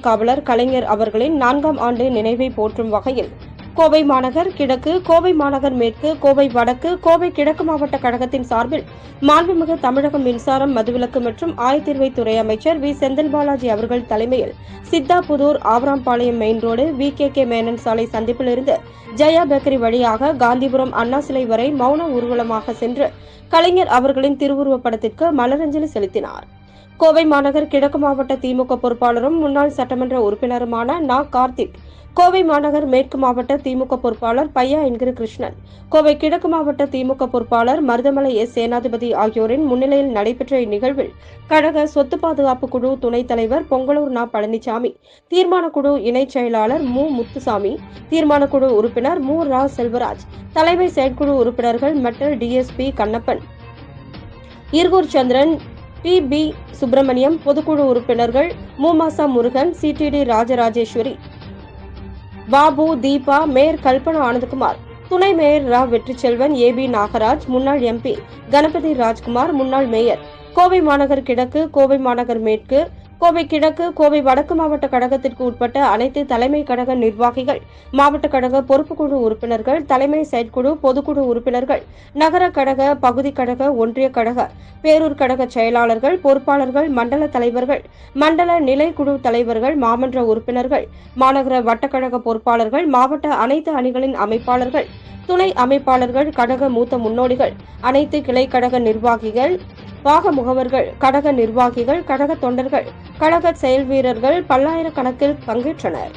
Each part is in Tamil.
காவலர் கலைஞர் அவர்களின் 4ஆம் ஆண்டு நினைவை போற்றும் வகையில் கோவை மாநகர் கிழக்கு, கோவை மாநகர் மேற்கு, கோவை வடக்கு, கோவை கிழக்கு மாவட்ட கழகத்தின் சார்பில் மாண்புமிகு தமிழக மின்சாரம், மதுவிலக்கு மற்றும் ஆயத்தீர்வைத்துறை அமைச்சர் வி. செந்தில் பாலாஜி அவர்கள் தலைமையில் Sidhapudur, Avarampalayam main road, VKK Menon சாலை சந்திப்பிலிருந்து ஜெயா பேக்கரி வழியாக காந்திபுரம் அண்ணா சிலை வரை மௌன ஊர்வலமாக சென்று கலைஞர் அவர்களின் திருவுருவப் படத்திற்கு மலரஞ்சலி செலுத்தினார். கோவை மாநகர் கிழக்கு மாவட்ட திமுக பொறுப்பாளரும் முன்னாள் சட்டமன்ற உறுப்பினருமான நா. கார்த்திக், கோவை மாநகர் மேற்கு மாவட்ட திமுக பொறுப்பாளர் பையா என்கிற கிருஷ்ணன், கோவை கிழக்கு மாவட்ட திமுக பொறுப்பாளர் மருதமலை S. சேனாதிபதி ஆகியோரின் முன்னிலையில் நடைபெற்ற இந்நிகழ்வில் கழக சொத்து பாதுகாப்பு குழு துணைத் தலைவர் பொங்கலூர் நா. பழனிசாமி, தீர்மான குழு இணைச் செயலாளர் மு. முத்துசாமி, தீர்மான குழு உறுப்பினர் மு. ரா. செல்வராஜ், தலைமை செயற்குழு உறுப்பினர்கள் மெட்டல் DSP கண்ணப்பன், ஈர்கூர் சந்திரன், TB சுப்பிரமணியம், பொதுக்குழு உறுப்பினர்கள் மூமாசா முருகன், CTD ராஜராஜேஸ்வரி, பாபு, தீபா, மேயர் கல்பனா ஆனந்தகுமார், துணை மேயர் ரா. வெற்றிச்செல்வன், AB நாகராஜ், முன்னாள் MP கணபதி ராஜ்குமார், முன்னாள் மேயர், கோவை மாநகர் கிழக்கு, கோவை மாநகர் மேற்கு, கோவை கிழக்கு, கோவை வடக்கு மாவட்ட கழகத்திற்கு உட்பட்ட அனைத்து தலைமை கழக நிர்வாகிகள், மாவட்ட கழக பொறுப்புக்குழு உறுப்பினர்கள், தலைமை செயற்குழு, பொதுக்குழு உறுப்பினர்கள், நகர கழக, பகுதி கழக, ஒன்றிய கழக, பேரூர் கழக செயலாளர்கள், பொறுப்பாளர்கள், மண்டல தலைவர்கள், மண்டல நிலைக்குழு தலைவர்கள், மாமன்ற உறுப்பினர்கள், மாநகர வட்டக்கழக பொறுப்பாளர்கள், மாவட்ட அனைத்து அணிகளின் அமைப்பாளர்கள், துணை அமைப்பாளர்கள், கழக மூத்த முன்னோடிகள், அனைத்து கிளை கழக நிர்வாகிகள், பாக முகவர்கள், கழக நிர்வாகிகள், கழக தொண்டர்கள், கழக செயல் வீரர்கள் பல்லாயிரக்கணக்கில் பங்கேற்றனர்.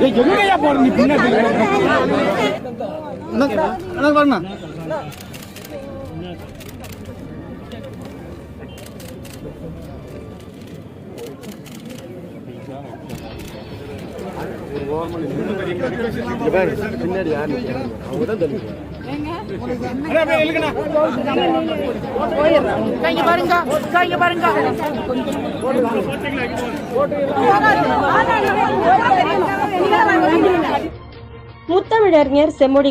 எங்கயா போற நீ பின்னாடி வரணும். பின்னாடி யாரு அவங்க தான் தெரியும். முத்தமிழறிஞர் செம்மொழி